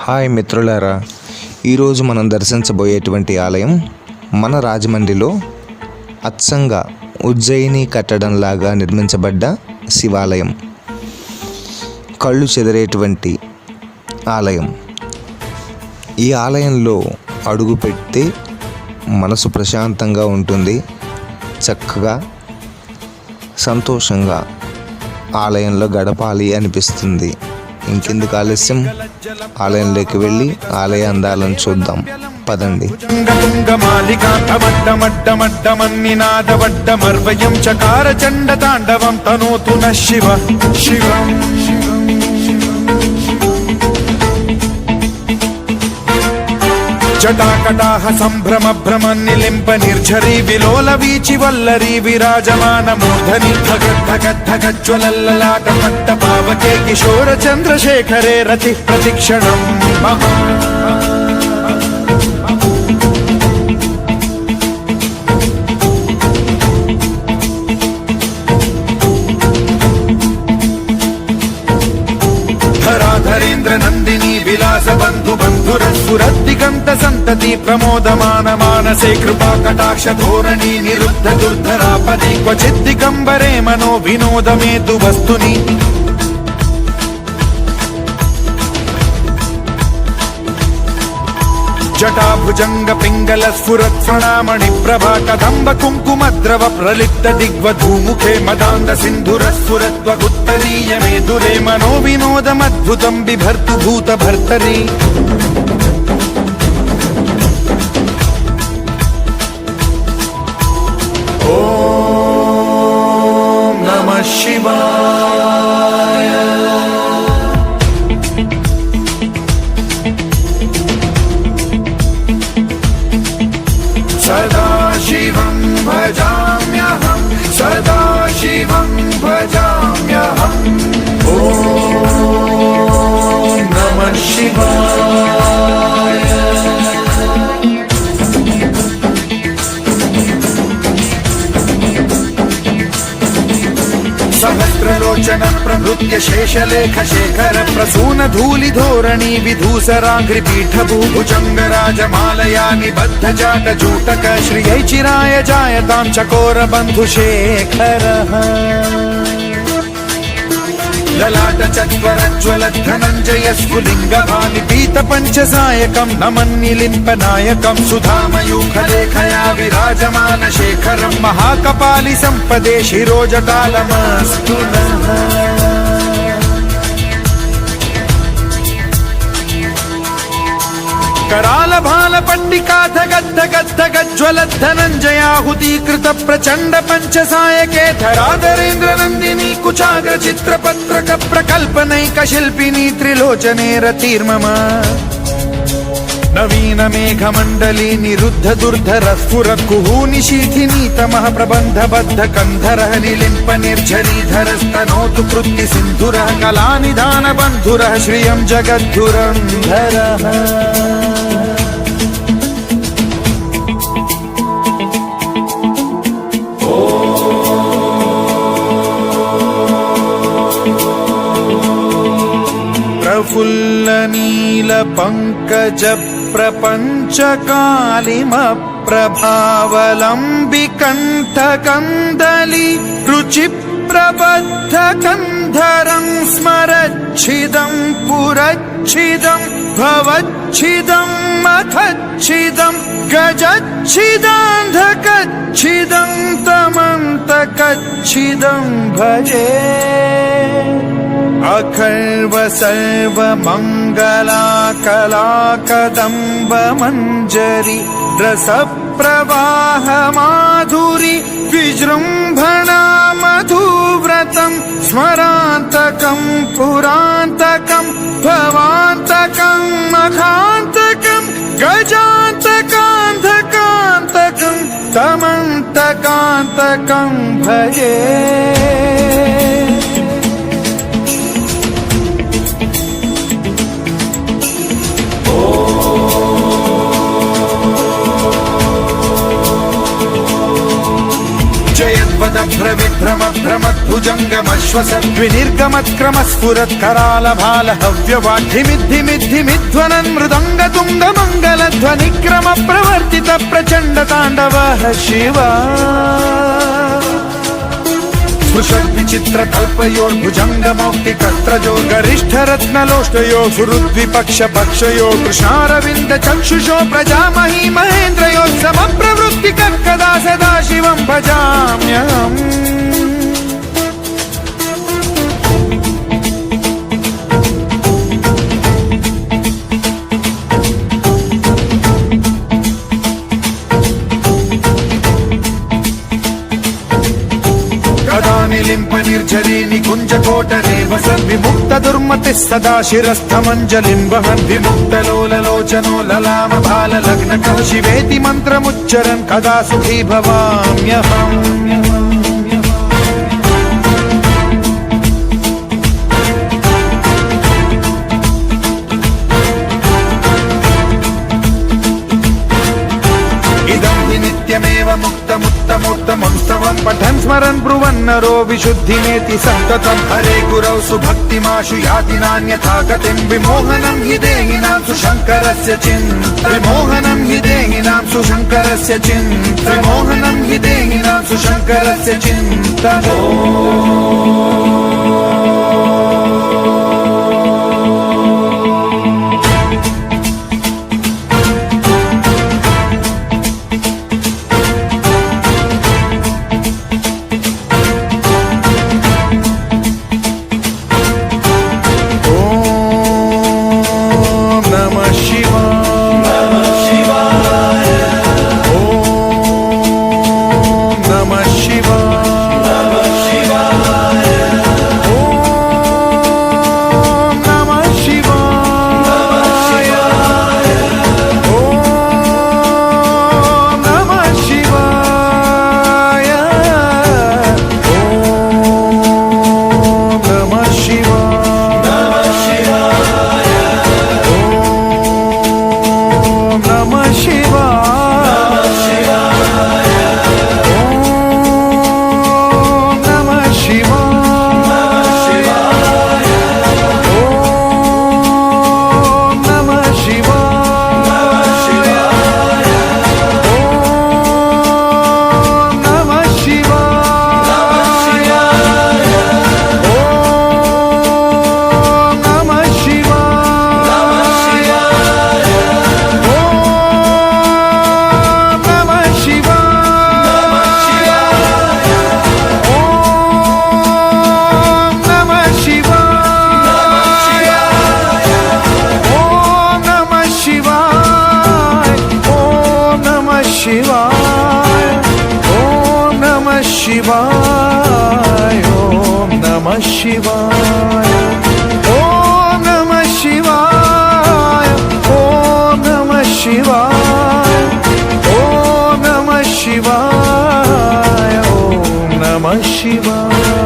Hi మిత్రులారా, ఈరోజు మనం దర్శించబోయేటువంటి ఆలయం మన రాజమండ్రిలో అచ్చంగా ఉజ్జయిని కట్టడంలాగా నిర్మించబడ్డ శివాలయం. కళ్ళు చెదిరేటువంటి ఆలయం. ఈ ఆలయంలో అడుగు పెడితే మనసు ప్రశాంతంగా ఉంటుంది. చక్కగా సంతోషంగా ఆలయంలో గడపాలి అనిపిస్తుంది. ఇంకెందుకు ఆలస్యం, ఆలయంలోకి వెళ్ళి ఆలయ అందాలను చూద్దాం. పదండి. చకార చండ తాండవం తనోతు న శివ శివ జటాకటాహ సంభ్రమ భ్రమ నిలింప నిర్ఝరీ విలోల వీచి వల్లరీ విరాజమాన మూర్ధని ధగద్ధగజ్వలల్లలాట పట్ట పావకే కిశోర చంద్రశేఖరే రతి ప్రతిక్షణం మహా ధరేంద్ర నందిని విలాస బంధు బంధురస్ఫురద్దిగంత సంతతి ప్రమోదమాన మానసే కృపా కటాక్ష ధోరణి నిరుద్ధ దుర్ధరాపది క్వచిద్దిగంబరే మనో వినోదమేతు వస్తుని జటాభుజంగ పింగళ స్ఫురత్ ప్రణామణి ప్రభా కదంబ కుంకుమద్రవ ప్రలిప్త దిగ్వధూముఖే మదాంద సింధుర స్ఫురత్వగుత్తరీయమే దురే మనో వినోదమద్భుతం బిభర్తు భూత భర్తరి ఓం నమః శివాయ. సదాశివం భజామ్యహం సదాశివం భజామ్యహం. ఓం నమః శివాయ. సహస్రలోచన ప్రభృత్య శేషలేఖ శేఖర ప్రసూన ధూళి ధోరణి విధూసరాంఘ్రి పీఠభూ భుజంగ రాజమాలయా నిబద్ధ జాట జూటక శ్రియై చిరాయ జాయతాం చకోర బంధు శేఖర. లలాట చత్వరజ్వల ధనంజయ స్ఫులింగ భాని పీత పంచసాయకం నమన్నిలింప నాయకం సుధామయూఖలేఖయా విరాజమాన శేఖరం మహాకపాలి సంపదే శిరోజటాలమస్తు నః. कराल भाल पट्टिका धगद्ध गद्ध गज्वल धनंजयाहुतीकृत प्रचंड पंच सायके धराधरेन्द्र नंदिनी कुचाग्र चित्रपत्रक प्रकल्पनैक शिल्पिनी त्रिलोचने रतिर्मम नवीन मेघमंडली निरुद्ध दुर्धर स्फुर कुहूनि शीथिनी तमः प्रबंध बद्ध कंधरः निलिंप निर्झरीधर स्तनोतु कृत्ति सिंधुरः कलानिधान बंधुरः श्रियं जगद्धुरंधरः. प्रफुल्ल नील पंकज प्रपंच कालिम प्रभावलंबि कंठ कंदली रुचि प्रबद्ध कंधरं स्मरच्छिदं पुरच्छिदं भवच्छिदं मखच्छिदं गजच्छिदान्धकच्छिदं तमन्तकच्छिदं भजे. अखर्व सर्व मंगला कला कदम्ब मंजरी रस प्रवाह माधुरी विजृंभणा मधुव्रतं स्मरान्तकं पुरान्तकं भवान्तकं मखान्तकं गजान्तकान्धकान्तकं तमन्तकान्तकं भजे. भ्रम भ्रमद्भुजङ्गमश्वसद्विनिर्गमत्क्रमस्फुरत्करालभाल हव्यवाढ्धिमिद्धिमिद्धिमिध्व ध्वनन् मृदङ्ग तुङ्ग मङ्गल ध्वनि क्रम प्रवर्तित प्रचण्ड ताण्डवः शिवा स्पृशद्विचित्र कल्पयोर्भुजङ्गमौक्ति कस्त्रजो गरिष्ठ रत्नलोष्टयो सुहृद्विपक्ष पक्षयो कृष्णारविन्द चक्षुषो प्रजामहि महेन्द्रयो समप्रवृत्ति कदा सदा शिवं भजाम्यहम् निलिम्प निर्झरी निकुञ्जकोटरे वसन् विमुक्त दुर्मतिः सदा शिरस्थमञ्जलिं वहन् विमुक्तलोललोचनो ललाम भाल लग्न शिवेति मन्त्रमुच्चरन् कदा सुखी भवाम्यहम् नित्यमेव मुक्तमुत्तमोत्तमं पठन् स्मरन् ब्रुवन्नरो विशुद्धिमेति सन्ततं हरे गुरौ सुभक्तिमाशु याति नान्यथा गतिं विमोहनं हि देहिनां सुशङ्करस्य चिन्ता विमोहनं हि देहिनां सुशङ्करस्य चिन्ता विमोहनं हि देहिनां सुशङ्करस्य चिन्ता शिवाय ॐ नमः शिवाय ॐ नमः शिवाय ॐ नमः शिवाय ॐ नमः शिवाय ॐ नमः शिवाय